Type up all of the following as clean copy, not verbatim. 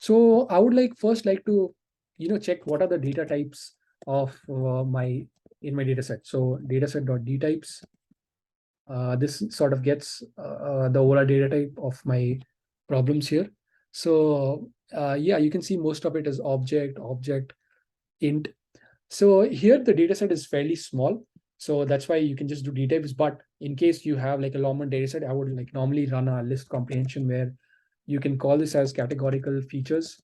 So I would first like to, check what are the data types of in my data set. So dataset.dtypes. This sort of gets the overall data type of my problems here. So yeah, you can see most of it is object, int. So here the data set is fairly small. So that's why you can just do dtypes. But in case you have like a long data set, I would normally run a list comprehension where you can call this as categorical features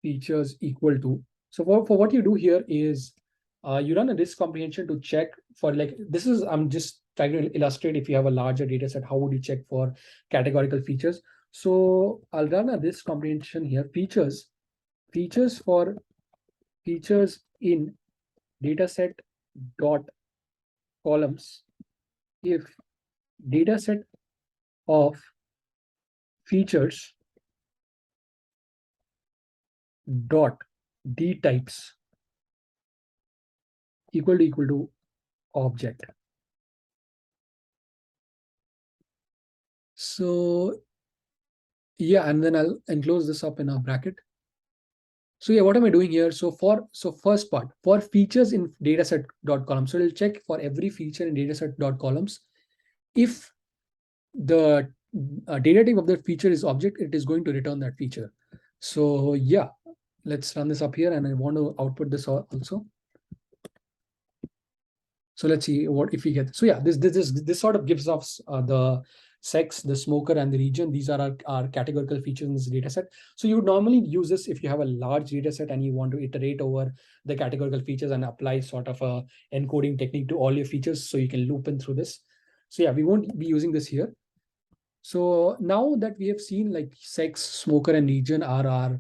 equal to. So for what you do here is you run a list comprehension to check for this is, I'm just trying to illustrate if you have a larger data set, how would you check for categorical features? So I'll run a list comprehension here, features in dataset dot columns if dataset of features dot d types equal to object. So yeah, and then I'll enclose this up in a bracket. So yeah, what am I doing here? So first part, for features in dataset.columns. So it'll check for every feature in dataset.columns. If the data type of that feature is object, it is going to return that feature. So yeah, let's run this up here, and I want to output this also. So let's see what if we get. So yeah, this sort of gives us the sex, the smoker, and the region. These are our categorical features in this data set. So you would normally use this if you have a large data set and you want to iterate over the categorical features and apply sort of a encoding technique to all your features, so you can loop in through this. So yeah, we won't be using this here. So now that we have seen like sex, smoker, and region are our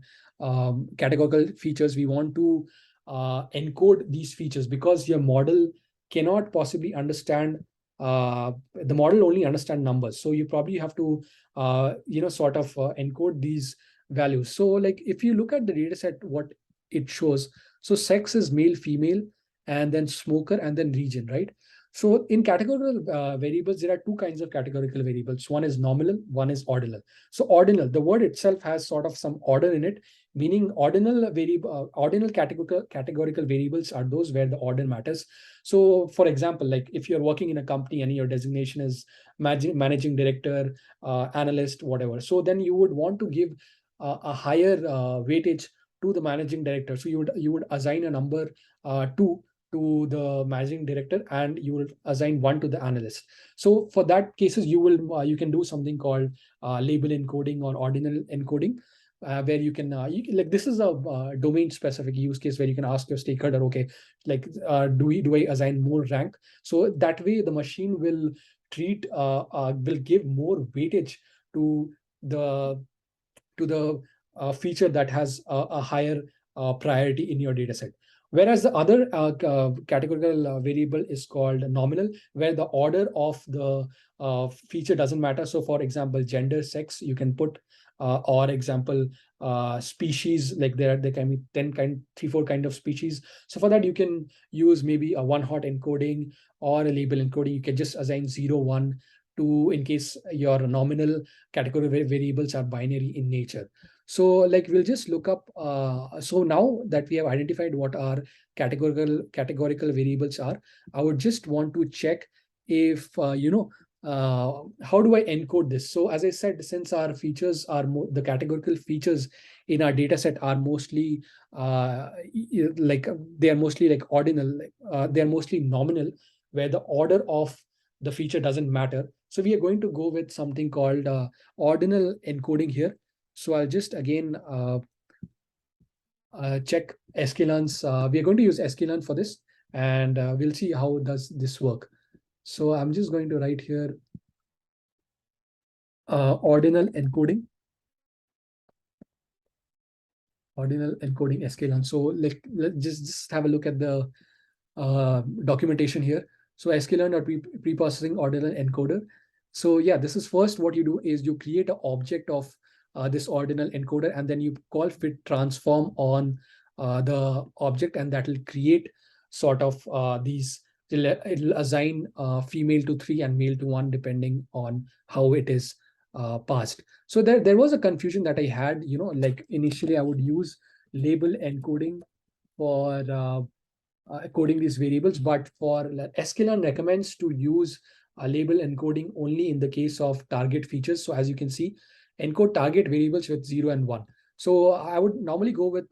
categorical features, we want to encode these features because your model cannot possibly understand. The model only understand numbers, so you probably have to sort of encode these values. So like if you look at the data set, what it shows, so sex is male, female, and then smoker, and then region, right? So in categorical variables, there are two kinds of categorical variables. One is nominal, one is ordinal. So ordinal, the word itself has sort of some order in it, meaning ordinal categorical variables are those where the order matters. So for example, like if you're working in a company and your designation is managing director, analyst, whatever, so then you would want to give a higher weightage to the managing director. So you would assign a number to the managing director, and you will assign 1 to the analyst. So for that cases, you can do something called label encoding or ordinal encoding, where you can like this is a domain specific use case where you can ask your stakeholder, okay, like do I assign more rank? So that way the machine will will give more weightage to the feature that has a higher priority in your data set. Whereas the other categorical variable is called nominal, where the order of the feature doesn't matter. So for example, gender, sex, you can put, or example, species, like there can be 3-4 kind of species. So for that, you can use maybe a one-hot encoding or a label encoding. You can just assign 0, 1, 2 in case your nominal category variables are binary in nature. So like we'll just look up. So now that we have identified what our categorical variables are, I would just want to check if how do I encode this? So as I said, since our features are the categorical features in our data set are mostly like they are mostly like ordinal, they are mostly nominal, where the order of the feature doesn't matter. So we are going to go with something called ordinal encoding here. So I'll just again check sklearn's. We are going to use sklearn for this, and we'll see how does this work. So I'm just going to write here ordinal encoding. Ordinal encoding sklearn. So let's just have a look at the documentation here. So sklearn or pre-processing ordinal encoder. So yeah, this is first what you do is you create an object of this ordinal encoder, and then you call fit transform on the object, and that will create sort of these. It'll assign female to 3 and male to 1 depending on how it is passed. So there was a confusion that I had. Like initially I would use label encoding for coding these variables, but for sklearn recommends to use a label encoding only in the case of target features. So as you can see, encode target variables with 0 and 1. So I would normally go with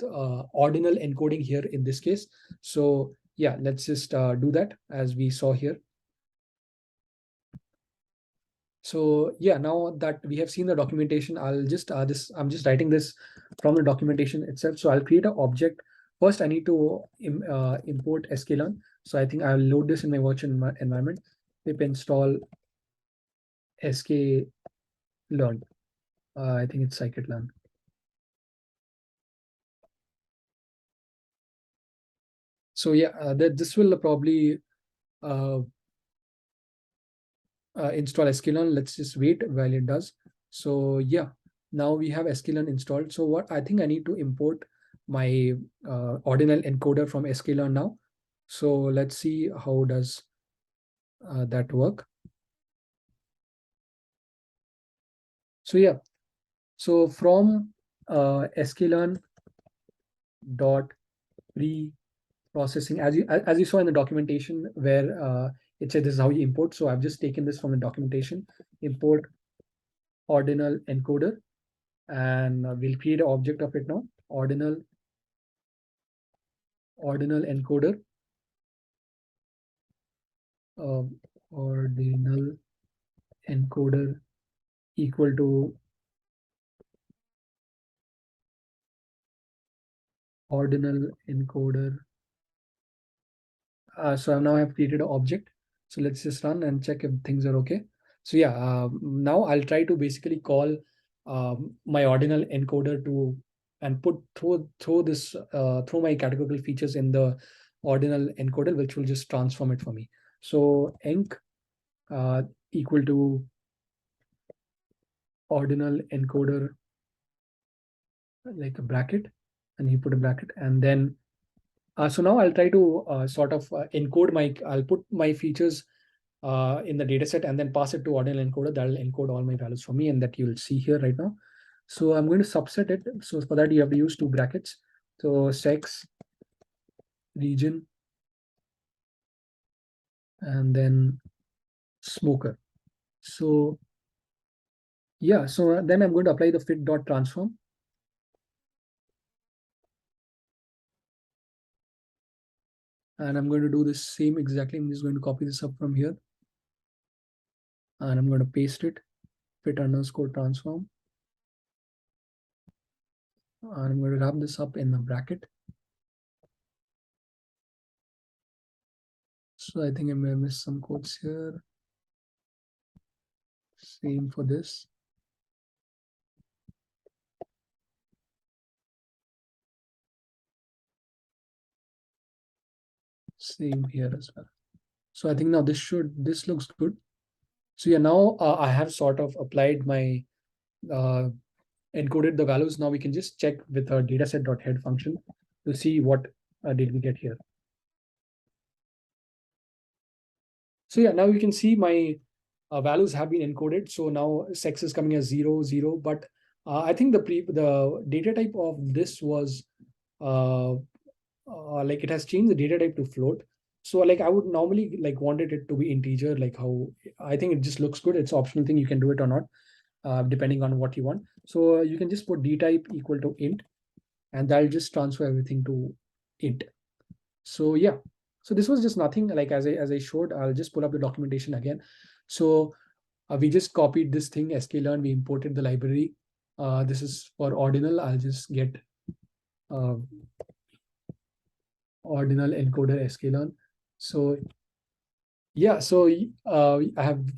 ordinal encoding here in this case. So yeah, let's just do that as we saw here. So yeah, now that we have seen the documentation, I'm just writing this from the documentation itself. So I'll create an object. First, I need to import sklearn. So I think I'll load this in my virtual environment. Pip install sklearn. I think it's scikit-learn. So yeah, this will probably install sklearn. Let's just wait while it does. So yeah, now we have sklearn installed. So what I think I need to import my ordinal encoder from sklearn now. So let's see how does that work. So yeah, so from sklearn dot pre-processing, as you saw in the documentation where it said this is how you import. So I've just taken this from the documentation, import ordinal encoder, and we'll create an object of it now. Ordinal encoder, ordinal encoder equal to ordinal encoder. So now I've created an object. So let's just run and check if things are okay. So yeah, now I'll try to basically call my ordinal encoder to and throw my categorical features in the ordinal encoder, which will just transform it for me. So enc equal to ordinal encoder, like a bracket, and you put a bracket, and then so now I'll try to sort of I'll put my features in the dataset and then pass it to ordinal encoder. That will encode all my values for me, and that you'll see here right now. So I'm going to subset it. So for that, you have to use two brackets. So sex region and then smoker. So yeah, so then I'm going to apply the fit dot transform. And I'm going to do the same exactly. I'm just going to copy this up from here. And I'm going to paste it, fit underscore transform. And I'm going to wrap this up in the bracket. So I think I may have missed some codes here. Same for this. Same here as well. So I think now this looks good. So yeah, now I have sort of applied my encoded the values. Now we can just check with our dataset.head function to see what did we get here. So yeah, now you can see my values have been encoded. So now sex is coming as 0, 0. But I think the data type of this was like it has changed the data type to float. So like I would normally like wanted it to be integer, like how I think it just looks good. It's optional thing. You can do it or not, depending on what you want. So you can just put d type equal to int, and that'll just transfer everything to int. So yeah, so this was just nothing like as I showed. I'll just pull up the documentation again. So we just copied this thing sklearn. We imported the library. This is for ordinal. I'll just get ordinal encoder sklearn. So yeah, so we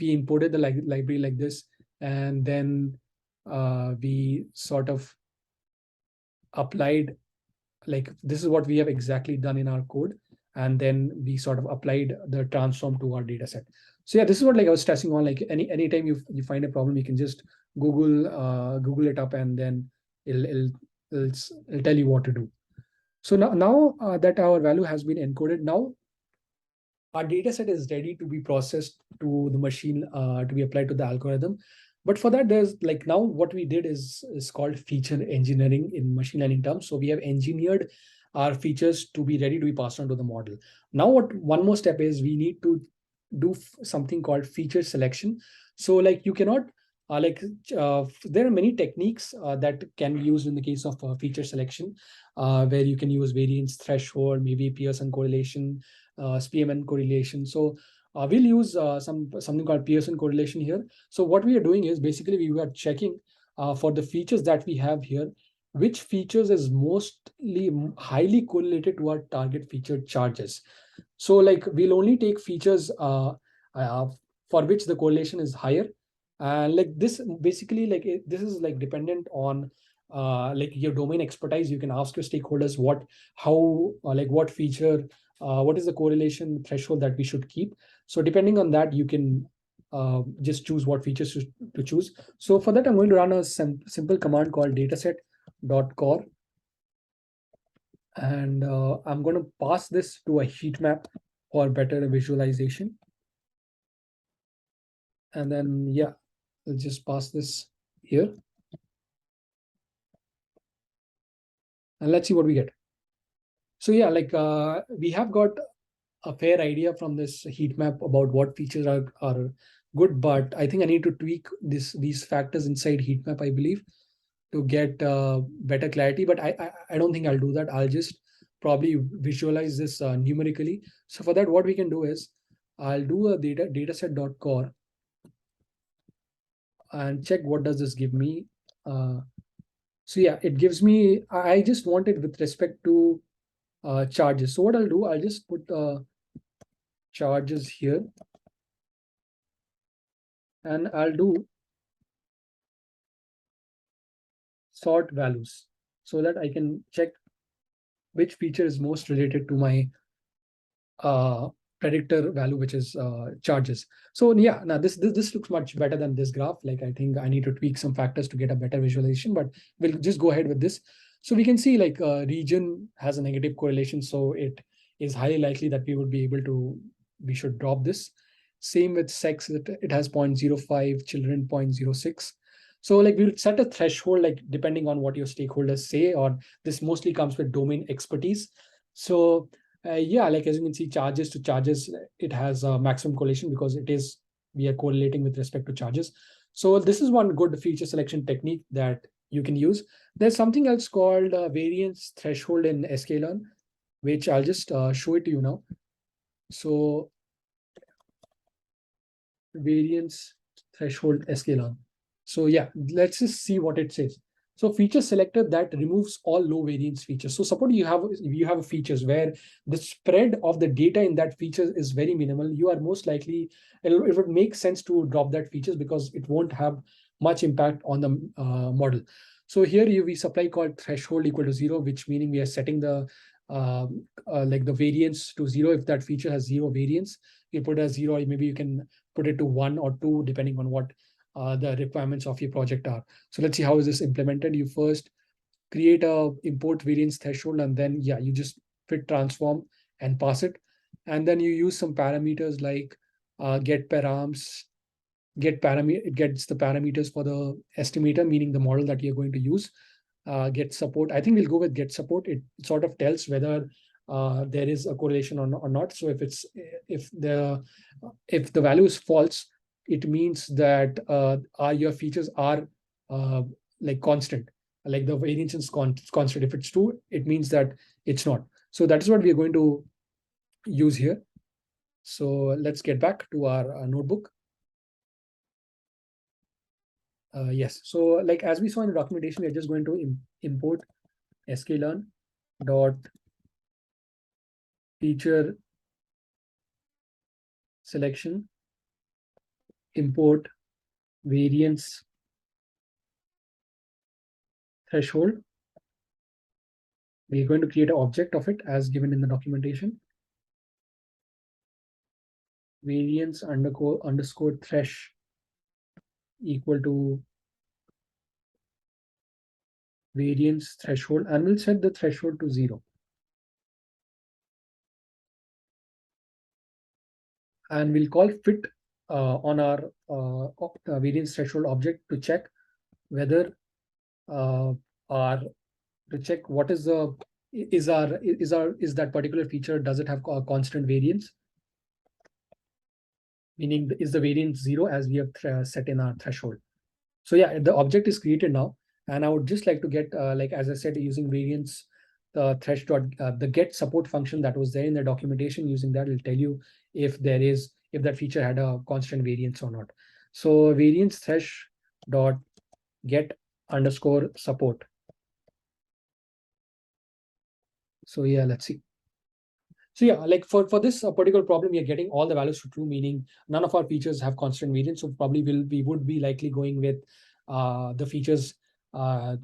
imported the library like this, and then we sort of applied, like this is what we have exactly done in our code, and then we sort of applied the transform to our data set. So yeah, this is what like I was stressing on. Like anytime you find a problem, you can just Google it up, and then it'll tell you what to do. So now that our value has been encoded, now our data set is ready to be processed to the machine to be applied to the algorithm. But for that, there's like now what we did is called feature engineering in machine learning terms. So we have engineered our features to be ready to be passed on to the model. Now, what one more step is we need to do something called feature selection. So like you cannot there are many techniques that can be used in the case of feature selection, where you can use variance threshold, maybe Pearson correlation, Spearman correlation. So we'll use something called Pearson correlation here. So what we are doing is basically we are checking for the features that we have here, which features is mostly highly correlated to our target feature charges. So like we'll only take features uh, for which the correlation is higher. And like this basically this is like dependent on like your domain expertise. You can ask your stakeholders what feature, what is the correlation threshold that we should keep. So depending on that, you can just choose what features to choose. So for that, I'm going to run a simple command called dataset.core. And I'm going to pass this to a heat map for better visualization. And then, yeah, I'll just pass this here. And let's see what we get. So yeah, we have got a fair idea from this heat map about what features are good, but I think I need to tweak these factors inside heat map, I believe, to get better clarity. But I don't think I'll do that. I'll just probably visualize this numerically. So for that, what we can do is I'll do a dataset.core and check what does this give me. So yeah, it gives me, I just want it with respect to charges. So what I'll do, I'll just put charges here, and I'll do sort values so that I can check which feature is most related to my uh, predictor value, which is charges. So yeah, now this looks much better than this graph. Like I think I need to tweak some factors to get a better visualization, but we'll just go ahead with this. So we can see like region has a negative correlation, so it is highly likely that we should drop this. Same with sex, it has 0.05, children 0.06. So like we'll set a threshold, like depending on what your stakeholders say, or this mostly comes with domain expertise. So yeah, like as you can see, charges to charges, it has a maximum correlation because we are correlating with respect to charges. So this is one good feature selection technique that you can use. There's something else called variance threshold in sklearn, which I'll just show it to you now. So variance threshold sklearn. So yeah, let's just see what it says. So feature selector that removes all low variance features. So suppose you have features where the spread of the data in that feature is very minimal. You are most likely, it would make sense to drop that features because it won't have much impact on the model. So here we supply called threshold equal to 0, which meaning we are setting the like the variance to 0. If that feature has 0 variance, you put as 0, or maybe you can put it to 1 or 2 depending on what the requirements of your project are. So let's see how is this implemented. You first create a import variance threshold, and then yeah, you just fit transform and pass it. And then you use some parameters like get params, it gets the parameters for the estimator, meaning the model that you're going to use. Get support. I think we'll go with get support. It sort of tells whether there is a correlation or not. So if the value is false, it means that your features are uh, like constant, like the variance is constant. If it's true, it means that it's not. So that is what we are going to use here. So let's get back to our notebook. Yes. So like as we saw in the documentation, we're just going to import sklearn dot feature selection, import variance threshold. We're going to create an object of it as given in the documentation. Variance underscore thresh equal to variance threshold, and we'll set the threshold to 0. And we'll call fit on our variance threshold object to check whether uh, our to check what is the is that particular feature, does it have a constant variance, meaning is the variance zero as we have set in our threshold. So yeah, the object is created now, and I would just like to get like as I said, using variance threshold, the get support function that was there in the documentation. Using that, will tell you if that feature had a constant variance or not. So variance thresh dot get underscore support. So yeah, let's see. So yeah, like for this particular problem, we are getting all the values to true, meaning none of our features have constant variance. So probably we would be likely going with the features, uh,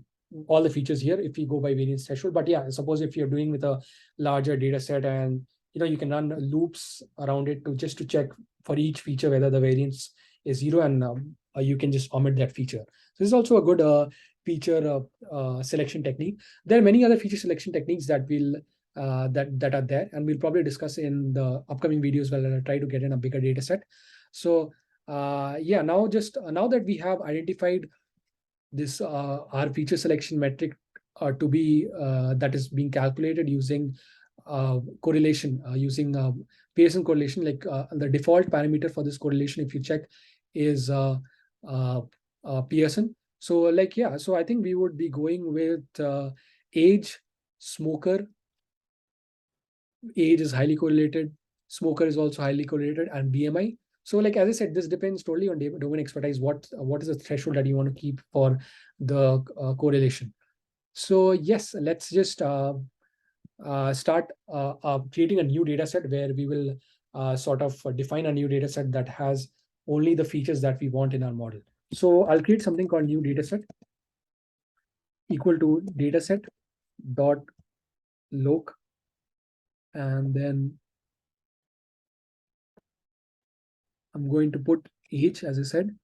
all the features here if we go by variance threshold. But yeah, suppose if you're doing with a larger data set, and you can run loops around it to just to check for each feature whether the variance is zero, and you can just omit that feature. So this is also a good feature selection technique. There are many other feature selection techniques that will that are there, and we'll probably discuss in the upcoming videos while I try to get in a bigger data set. So yeah, now that we have identified this our feature selection metric to be that is being calculated using correlation, using Pearson correlation, like the default parameter for this correlation, if you check, is uh, Pearson. So like yeah, so I think we would be going with age, smoker. Age is highly correlated, smoker is also highly correlated, and BMI. So like as I said, this depends totally on domain expertise. What is the threshold that you want to keep for the correlation? So yes, let's just start creating a new data set where we will sort of define a new data set that has only the features that we want in our model. So I'll create something called new data set equal to dataset dot loc, and then I'm going to put age, as I said,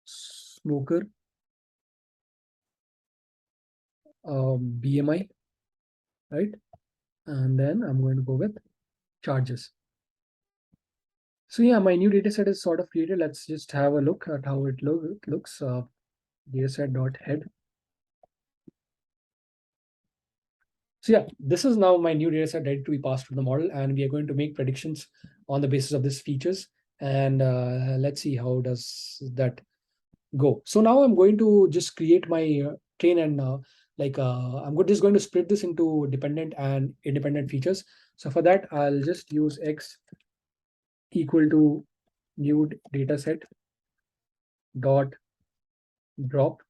smoker, BMI, right? And then I'm going to go with charges. So yeah, my new data set is sort of created. Let's just have a look at how it looks. Dataset.head. So yeah, this is now my new data set ready to be passed to the model, and we are going to make predictions on the basis of these features. And let's see how does that go. So now I'm going to just create my train, and just going to split this into dependent and independent features. So for that, I'll just use x equal to new dataset dot drop.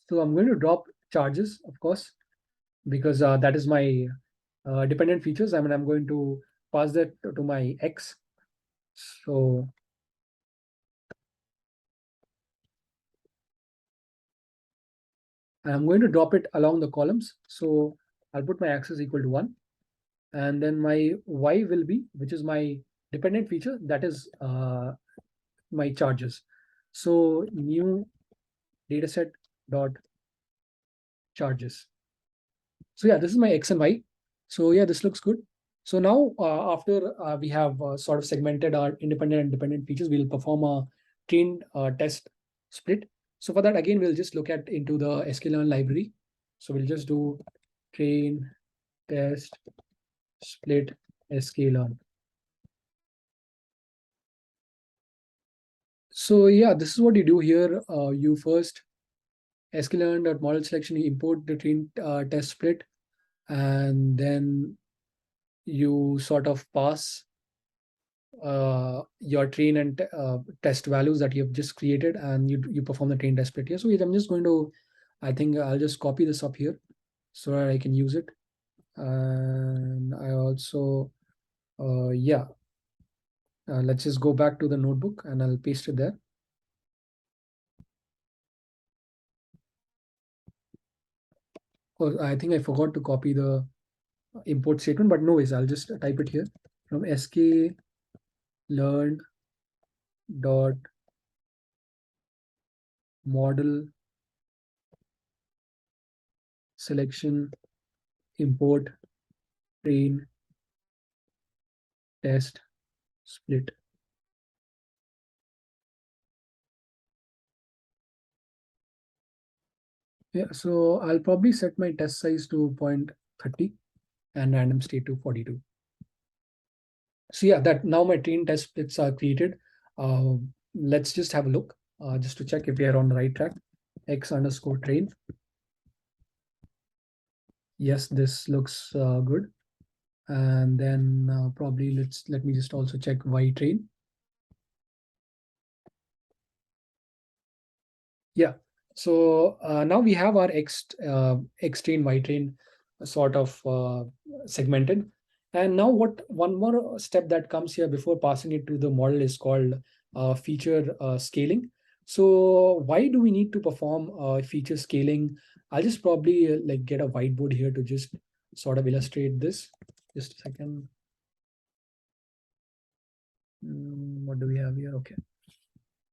So I'm going to drop charges, of course, because that is my dependent features. I mean, I'm going to pass that to my x. So I'm going to drop it along the columns. So I'll put my axis equal to 1. And then my y will be, which is my dependent feature, that is my charges. So new dataset dot charges. So yeah, this is my x and y. So yeah, this looks good. So now after we have sort of segmented our independent and dependent features, we'll perform a train test split. So for that, again, we'll just look at into the sklearn library. So we'll just do train test split sklearn. So yeah, this is what you do here. You first sklearn.model selection, you import the train test split, and then you sort of pass your train and test values that you've just created, and you perform the train test split here. So I'm just going to, I think I'll just copy this up here so that I can use it. And I also, yeah, let's just go back to the notebook and I'll paste it there. Oh, I think I forgot to copy the import statement, but no worries, I'll just type it here from sklearn dot model selection import train test split. Yeah, so I'll probably set my test size to 0.30 and random state to 42. So yeah, that now my train test splits are created. Uh, let's just have a look just to check if we are on the right track. X underscore train. Yes, this looks good. And then probably let me just also check Y train. Yeah. So now we have our X train, Y train sort of segmented. And now one more step that comes here before passing it to the model is called feature scaling. So why do we need to perform feature scaling? I'll just probably like get a whiteboard here to just sort of illustrate this. Just a second. What do we have here? Okay.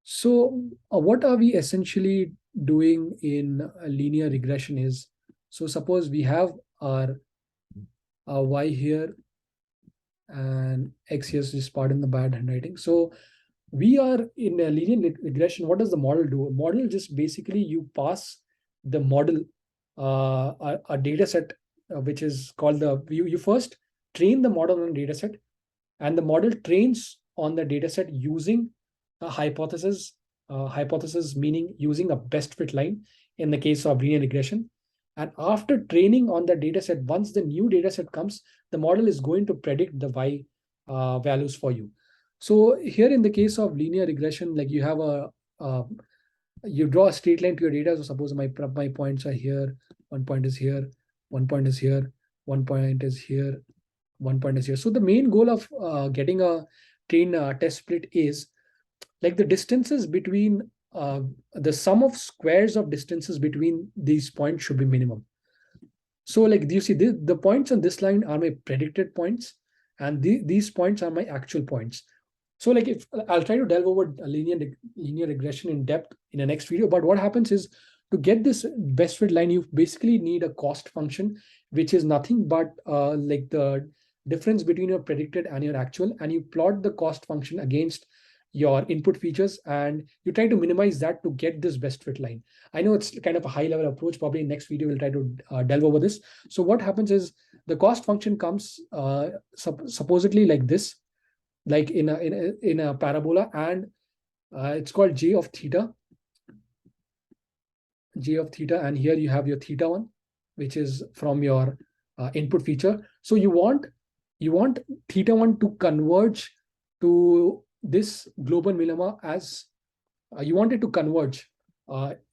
So what are we essentially doing in linear regression is, so suppose we have our y here and x here, so just pardon the bad handwriting. So we are in a linear regression. What does the model do? A model just basically you pass the model a data set which is called you first train the model on data set, and the model trains on the dataset using a hypothesis. Hypothesis meaning using a best fit line in the case of linear regression. And after training on the dataset, once the new dataset comes, the model is going to predict the y values for you. So here in the case of linear regression, like you have you draw a straight line to your data. So suppose my points are here, 1 point is here, 1 point is here, 1 point is here, 1 point is here. So the main goal of getting a train test split is like the distances between the sum of squares of distances between these points should be minimum. So like do you see the points on this line are my predicted points, and these points are my actual points. So like if I'll try to delve over linear regression in depth in the next video, but what happens is to get this best fit line, you basically need a cost function, which is nothing but like the difference between your predicted and your actual, and you plot the cost function against your input features, and you try to minimize that to get this best fit line. I know it's kind of a high level approach. Probably in next video we'll try to delve over this. So what happens is the cost function comes supposedly like this, like in a parabola, and it's called j of theta, and here you have your theta one, which is from your input feature. So you want theta one to converge to this global minima as you want it to converge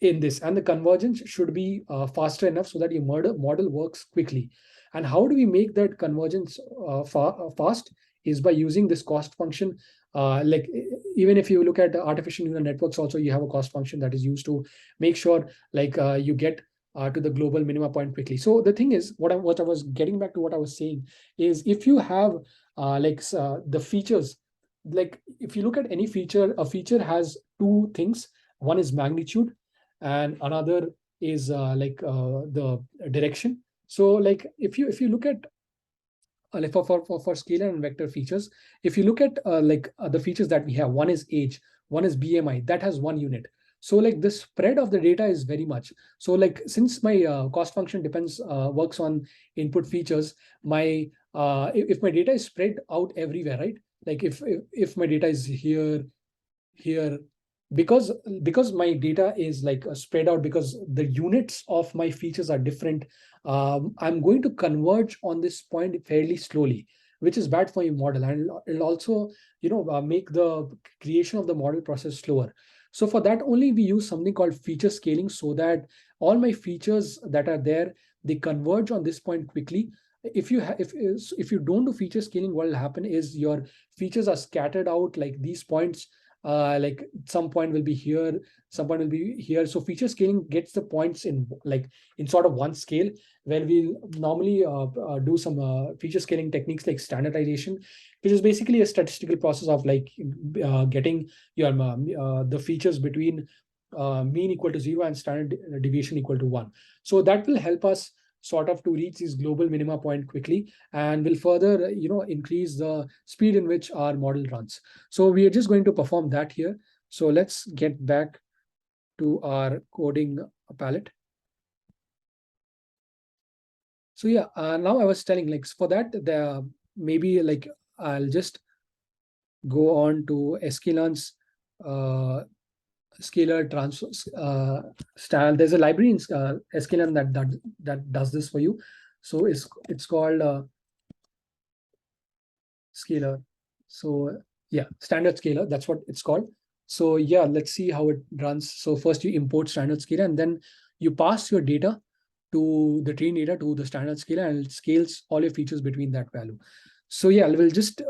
in this, and the convergence should be faster enough so that your model works quickly. And how do we make that convergence fast is by using this cost function. Like even if you look at the artificial neural networks, also you have a cost function that is used to make sure like you get to the global minima point quickly. So the thing is, what I was getting back to what I was saying is, if you have the features, like if you look at any feature, a feature has two things. One is magnitude, and another is the direction. So like if you look at like for scalar and vector features, if you look at the features that we have, one is age, one is BMI, that has 1 unit. So like the spread of the data is very much. So like since my cost function depends works on input features, my if my data is spread out everywhere, right? Like if my data is here, because my data is like spread out, because the units of my features are different, I'm going to converge on this point fairly slowly, which is bad for your model, and it'll also make the creation of the model process slower. So for that only we use something called feature scaling, so that all my features that are there, they converge on this point quickly. If you don't do feature scaling, what will happen is your features are scattered out, like these points, like some point will be here, some point will be here. So feature scaling gets the points in sort of one scale, where we'll normally do some feature scaling techniques like standardization, which is basically a statistical process of like getting your the features between mean equal to 0 and standard deviation equal to 1. So that will help us sort of to reach these global minima point quickly, and will further increase the speed in which our model runs. So we are just going to perform that here. So let's get back to our coding palette. So yeah, now I was telling, like, for that, the maybe like I'll just go on to sklearn's scalar style. There's a library in sklearn that does this for you. So it's called scalar. So yeah, standard scalar, that's what it's called. So yeah, let's see how it runs. So first you import standard scalar, and then you pass your data to the train data to the standard scalar, and it scales all your features between that value. So yeah, we'll just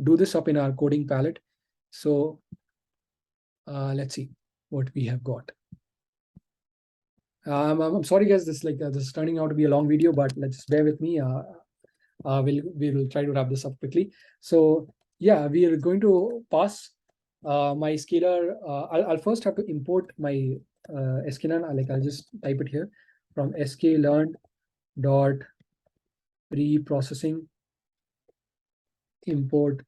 do this up in our coding palette. So let's see what we have got. I'm sorry, guys. This is turning out to be a long video, but let's just bear with me. We will try to wrap this up quickly. So yeah, we are going to pass my scalar. I'll first have to import my sklearn. I'll just type it here from sklearn dot pre-processing import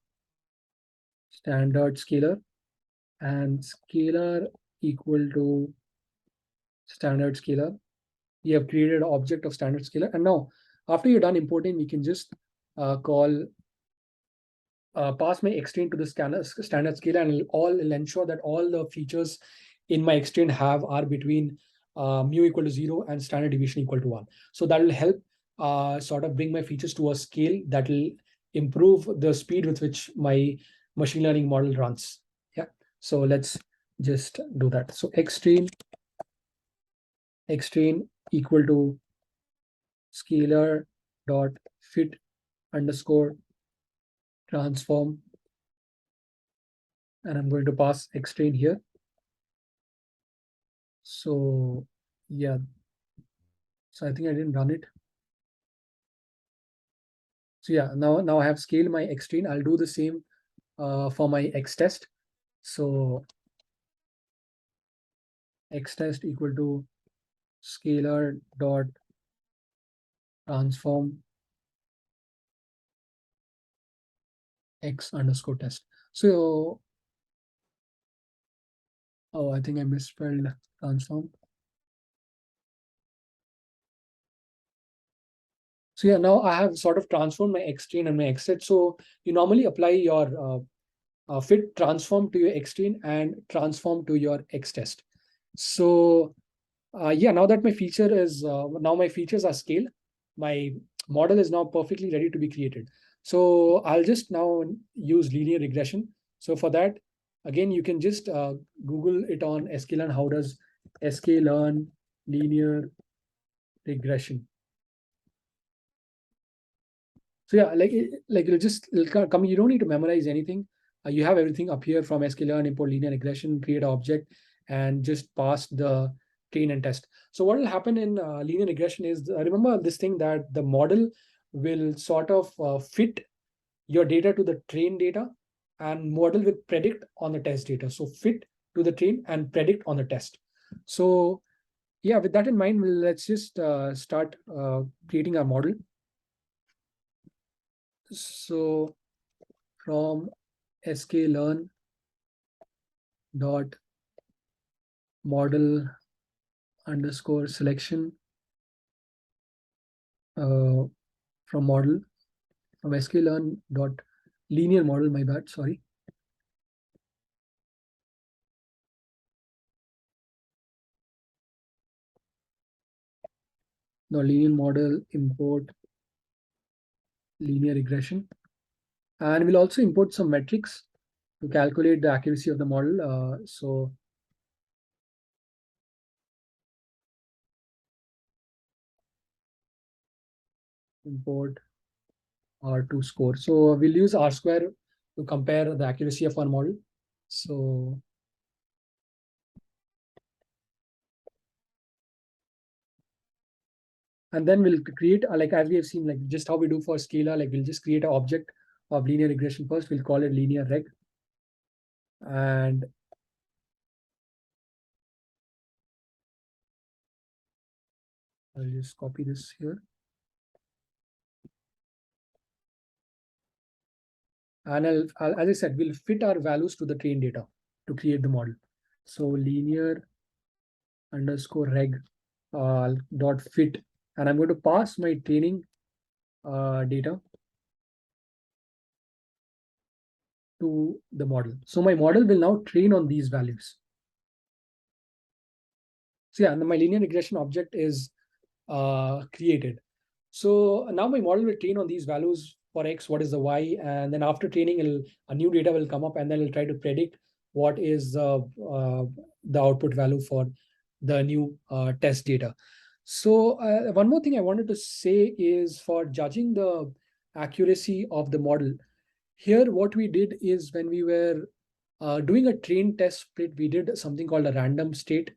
standard scalar, and scalar equal to standard scalar. We have created an object of standard scalar, and now after you're done importing, we can just call pass my extrain to the standard scalar, and it'll ensure that all the features in my extrain are between mu equal to 0 and standard deviation equal to 1. So that will help sort of bring my features to a scale that will improve the speed with which my machine learning model runs. Yeah. So let's just do that. So extrain equal to scalar dot fit underscore transform, and I'm going to pass extrain here. So yeah, so I think I didn't run it. So yeah, now I have scaled my extrain. I'll do the same for my x test. So x test equal to scalar dot transform x underscore test. So oh, I think I misspelled transform. So yeah, now I have sort of transformed my extrain and my x test. So you normally apply your fit transform to your extrain and transform to your x test. So yeah, now that my feature is now my features are scaled, my model is now perfectly ready to be created. So I'll just now use linear regression. So for that, again, you can just Google it on sklearn. How does sklearn linear regression? So yeah, it'll come. You don't need to memorize anything. You have everything up here from sklearn, import linear regression, create an object, and just pass the train and test. So what will happen in linear regression is, remember this thing that the model will sort of fit your data to the train data, and model will predict on the test data. So fit to the train and predict on the test. So yeah, with that in mind, let's just start creating our model. So from sklearn dot model underscore selection from model from sklearn dot linear model, my bad, sorry. Now linear model import linear regression, and we'll also import some metrics to calculate the accuracy of the model. So import R2 score. So we'll use R square to compare the accuracy of our model. So and then we'll create like as we have seen, like just how we do for scalar, like we'll just create an object of linear regression first. We'll call it linear reg, and I'll just copy this here. And as I said, we'll fit our values to the trained data to create the model. So linear underscore reg dot fit, and I'm going to pass my training data to the model. So my model will now train on these values. So yeah, and my linear regression object is created. So now my model will train on these values for X, what is the Y, and then after training, a new data will come up, and then it'll try to predict what is the output value for the new test data. So one more thing I wanted to say is for judging the accuracy of the model, here what we did is when we were doing a train test split, we did something called a random state,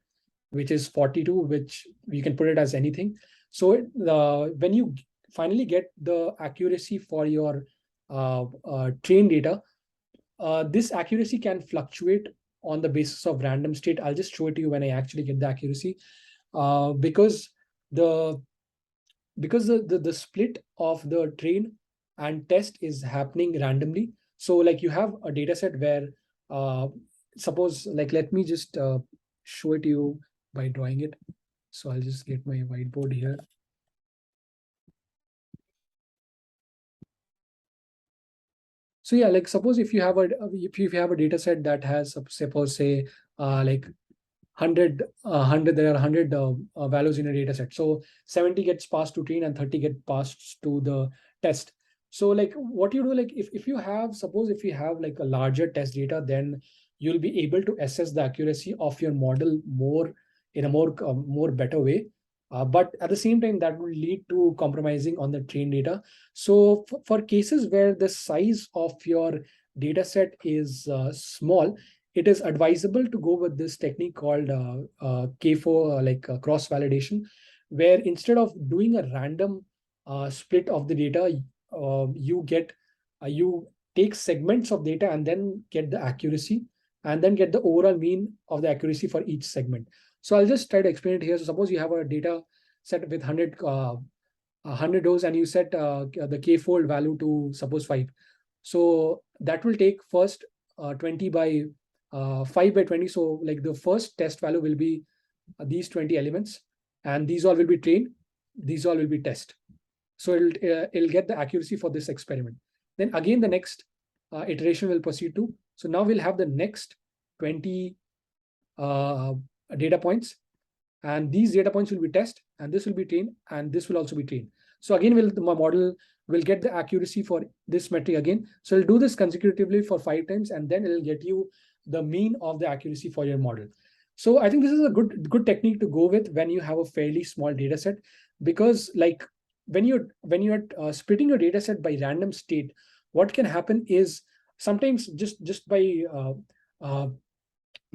which is 42, which we can put it as anything. So when you finally get the accuracy for your train data, this accuracy can fluctuate on the basis of random state. I'll just show it to you when I actually get the accuracy, because the the split of the train and test is happening randomly. So like you have a data set where suppose, like, let me just show it to you by drawing it. So I'll just get my whiteboard here. So yeah, like suppose if you have a data set that has, suppose say like 100, there are 100 values in a data set. So 70 gets passed to train and 30 get passed to the test. So like what you do, like if you have, suppose if you have like a larger test data, then you'll be able to assess the accuracy of your model more in a more better way. But at the same time, that will lead to compromising on the train data. So for cases where the size of your data set is small, it is advisable to go with this technique called K4, cross validation, where instead of doing a random split of the data, you take segments of data and then get the accuracy, and then get the overall mean of the accuracy for each segment. So I'll just try to explain it here. So suppose you have a data set with 100 rows, and you set the k-fold value to suppose 5. So that will take first 20 by 5 by 20. So like the first test value will be these 20 elements, and these all will be trained. These all will be test. So it'll get the accuracy for this experiment. Then again, the next iteration will proceed to. So now we'll have the next 20 data points, and these data points will be test, and this will be trained, and this will also be trained. So again, my model will get the accuracy for this metric again. So it'll do this consecutively for 5 times, and then it'll get you the mean of the accuracy for your model. So I think this is a good technique to go with when you have a fairly small data set, because like when you're splitting your data set by random state, what can happen is sometimes just by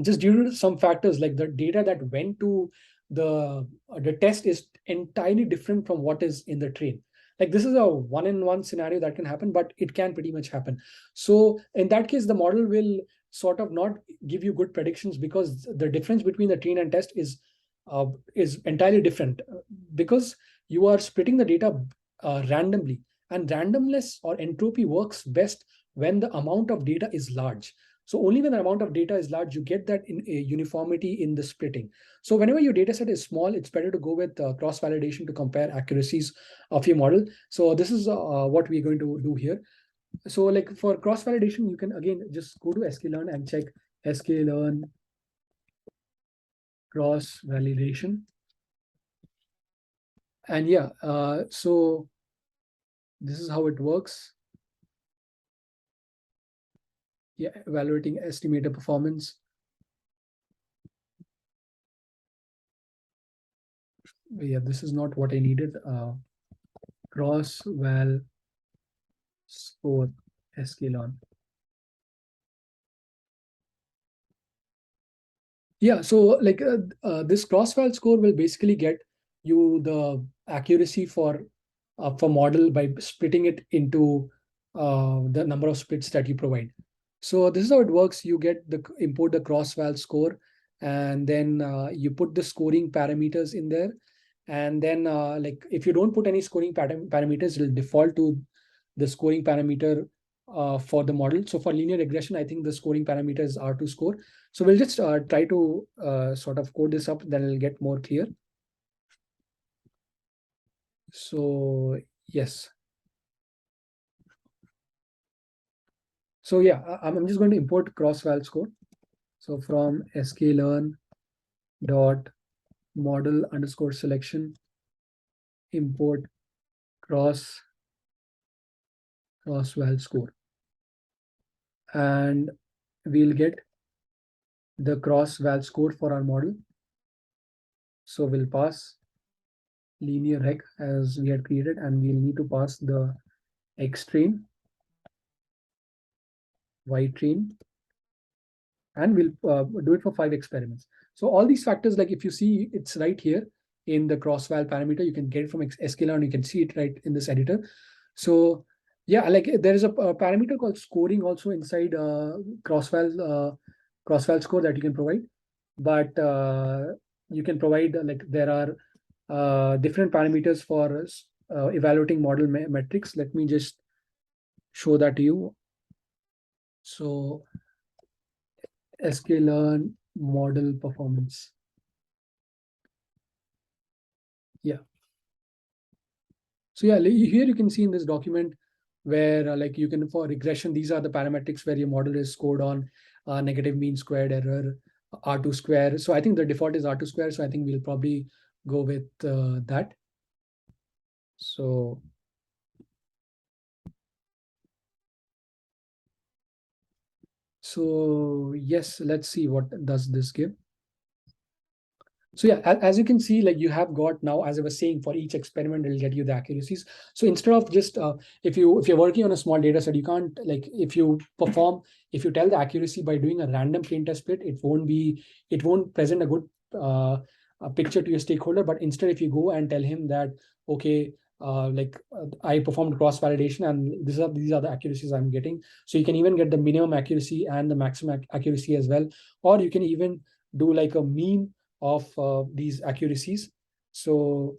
just due to some factors, like the data that went to the test is entirely different from what is in the train. Like this is a one-in-one scenario that can happen, but it can pretty much happen. So in that case, the model will sort of not give you good predictions, because the difference between the train and test is entirely different, because you are splitting the data randomly, and randomness or entropy works best when the amount of data is large. So only when the amount of data is large, you get that in a uniformity in the splitting. So whenever your data set is small, it's better to go with cross validation to compare accuracies of your model. So this is what we're going to do here. So like for cross validation, you can again just go to sklearn and check sklearn cross validation. And yeah, so this is how it works. Yeah, evaluating estimator performance. Yeah, this is not what I needed. Cross val score sklearn. Yeah, so like this cross-val score will basically get you the accuracy for model by splitting it into the number of splits that you provide. So this is how it works. You get the import the cross-val score, and then you put the scoring parameters in there, And then like if you don't put any scoring parameters, it'll default to the scoring parameter for the model. So for linear regression, I think the scoring parameter is R2 score. So we'll just try to sort of code this up, then it'll get more clear. So yes. So yeah, I'm just going to import cross-val score. So from sklearn dot model underscore selection import cross-val score, and we'll get the cross-val score for our model. So we'll pass linear reg as we had created, and we'll need to pass the X train, Y train, and we'll do it for 5 experiments. So all these factors, like if you see, it's right here in the cross-val parameter. You can get it from sklearn, you can see it right in this editor. So yeah, like there is a parameter called scoring also inside cross-val score that you can provide. But you can provide like there are different parameters for evaluating model metrics. Let me just show that to you. So sklearn model performance. Yeah. So yeah, here you can see in this document where like you can, for regression, these are the parametrics where your model is scored on negative mean squared error, R2 square. So I think the default is R2 square. So I think we'll probably go with that. So yes, let's see what does this give. So yeah, as you can see, like you have got now, as I was saying, for each experiment, it'll get you the accuracies. So instead of just if you're working on a small data set, you can't, like if you tell the accuracy by doing a random plain test split, it won't present a good a picture to your stakeholder. But instead, if you go and tell him that, okay, I performed cross validation and these are the accuracies I'm getting. So you can even get the minimum accuracy and the maximum accuracy as well, or you can even do like a mean of these accuracies. So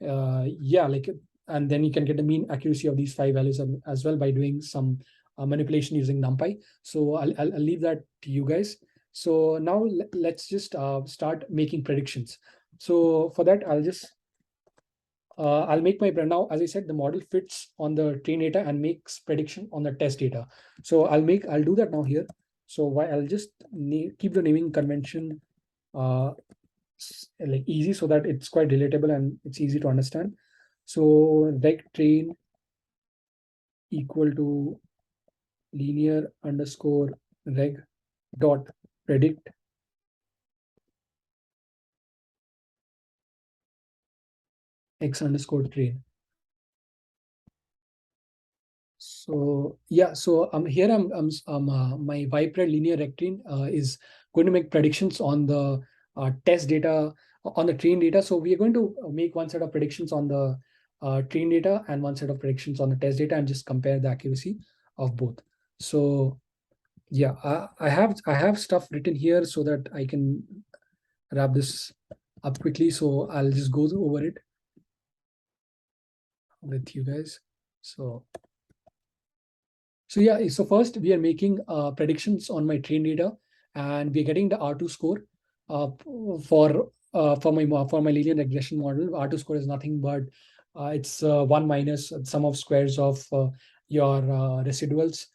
yeah, like, and then you can get the mean accuracy of these 5 values as well by doing some manipulation using NumPy. So I'll leave that to you guys. So now let's just start making predictions. So for that, I'll make my now, as I said, the model fits on the train data and makes prediction on the test data. So I'll do that now here. So I'll just keep the naming convention like easy so that it's quite relatable and it's easy to understand. So reg train equal to linear underscore reg dot predict x underscore train. So yeah, so here my Viper linear reg train is going to make predictions on the test data, on the train data. So we are going to make one set of predictions on the train data and one set of predictions on the test data and just compare the accuracy of both. So yeah, I have stuff written here so that I can wrap this up quickly. So I'll just go over it with you guys. So yeah, so first we are making predictions on my train data, and we're getting the R2 score for my linear regression model. R2 score is nothing but it's 1 minus the sum of squares of your residuals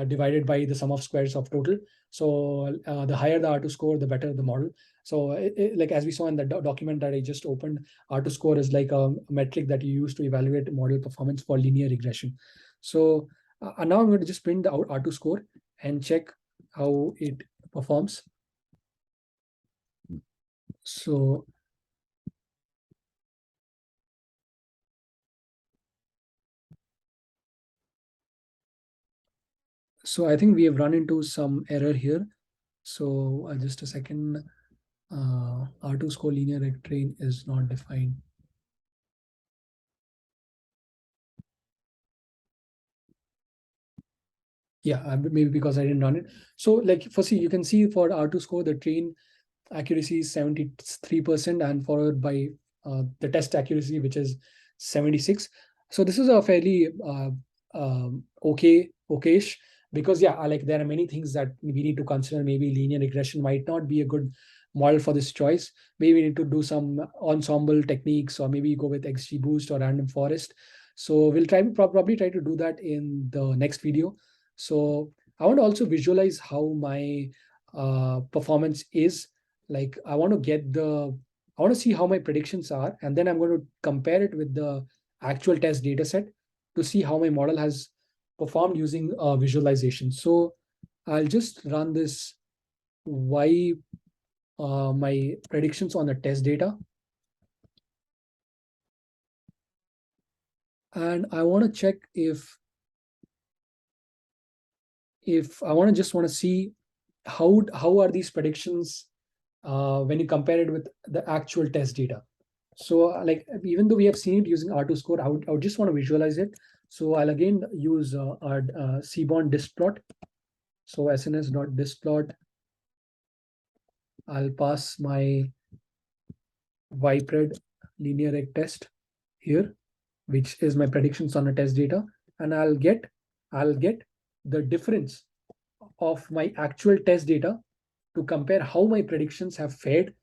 divided by the sum of squares of total. So the higher the R2 score, the better the model. So like as we saw in the document that I just opened, R2 score is like a metric that you use to evaluate model performance for linear regression. So and now I'm going to just print the R2 score and check how it performs. So I think we have run into some error here. So just a second. R2 score linear reg train is not defined. Yeah, maybe because I didn't run it. So like firstly, you can see for R2 score, the train accuracy is 73% and followed by the test accuracy, which is 76. So this is a fairly okayish, because yeah, like there are many things that we need to consider. Maybe linear regression might not be a good model for this choice. Maybe we need to do some ensemble techniques, or maybe go with XGBoost or random forest. So we'll probably try to do that in the next video. So I want to also visualize how my performance is. Like I want to see how my predictions are, and then I'm going to compare it with the actual test data set to see how my model has performed using visualization. So I'll just run this my predictions on the test data. And I want to check if I want to see how are these predictions when you compare it with the actual test data. So like even though we have seen it using R2 score, I would just want to visualize it. So I'll again use our Seaborn disk plot. So sns.diskplot, I'll pass my ypred linear reg test here, which is my predictions on the test data, and I'll get the difference of my actual test data to compare how my predictions have fared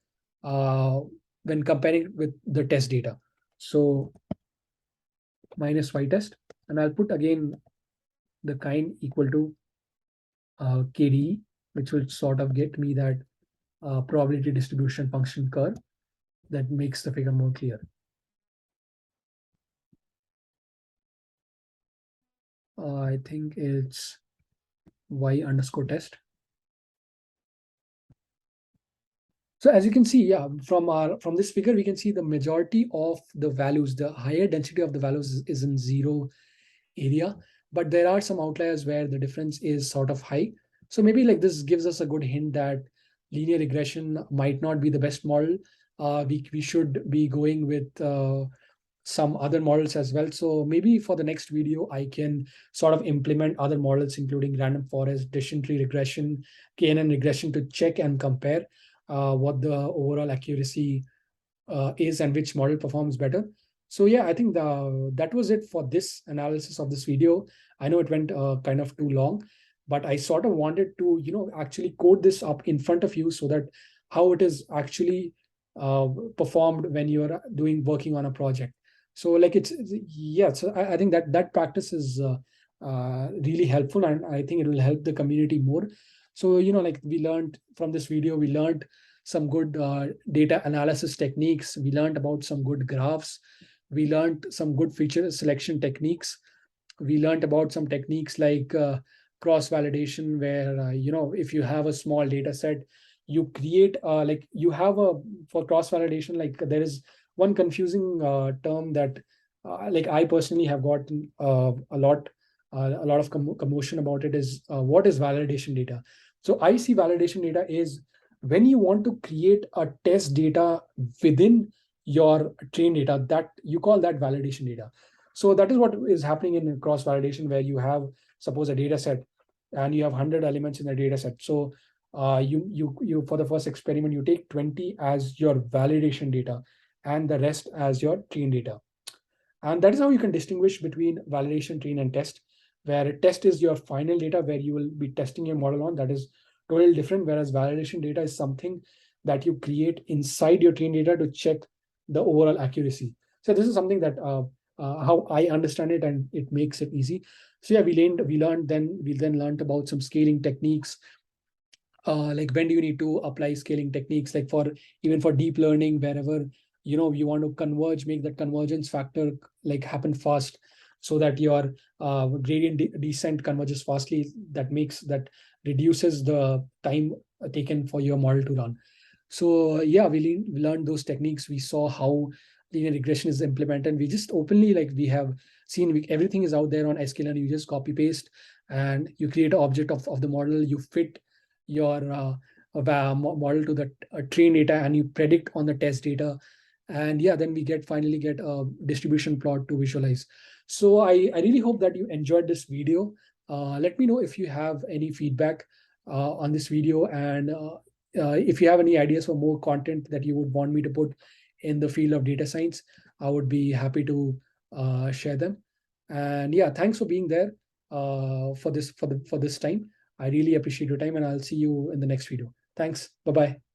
when comparing with the test data. So minus y test, and I'll put again the kind equal to KDE, which will sort of get me that probability distribution function curve that makes the figure more clear. I think it's y underscore test. So as you can see, yeah, from this figure, we can see the majority of the values, the higher density of the values is in zero area, but there are some outliers where the difference is sort of high. So maybe like this gives us a good hint that linear regression might not be the best model. We should be going with some other models as well. So maybe for the next video, I can sort of implement other models, including random forest, decision tree regression, KNN regression, to check and compare what the overall accuracy is and which model performs better. So yeah, I think that was it for this analysis of this video. I know it went kind of too long, but I sort of wanted to, actually code this up in front of you so that how it is actually performed when you're working on a project. So like yeah, so I think that practice is really helpful, and I think it will help the community more. So, like we learned from this video, we learned some good data analysis techniques. We learned about some good graphs. We learned some good feature selection techniques. We learned about some techniques like cross validation, where if you have a small data set, you create like you have a for cross validation, like there is one confusing term that like I personally have gotten a lot of commotion about it, is what is validation data. So I see validation data is when you want to create a test data within your train data, that you call that validation data. So that is what is happening in cross validation, where you have, suppose, a data set and you have 100 elements in the data set. So you for the first experiment, you take 20 as your validation data and the rest as your train data. And that is how you can distinguish between validation, train, and test, where test is your final data where you will be testing your model on. That is totally different. Whereas validation data is something that you create inside your train data to check the overall accuracy. So this is something that how I understand it, and it makes it easy. So yeah, we then learned about some scaling techniques. Like when do you need to apply scaling techniques, like even for deep learning, wherever you want to converge, make that convergence factor like happen fast, so that your gradient descent converges fastly. That reduces the time taken for your model to run. So yeah, we learned those techniques. We saw how linear regression is implemented. We just openly, like we have seen, everything is out there on sklearn. You just copy paste and you create an object of the model. You fit your model to the train data, and you predict on the test data. And yeah, then we finally get a distribution plot to visualize. So I really hope that you enjoyed this video. Let me know if you have any feedback on this video, and if you have any ideas for more content that you would want me to put in the field of data science, I would be happy to share them. And yeah, thanks for being there for this time. I really appreciate your time, and I'll see you in the next video. Thanks. Bye-bye.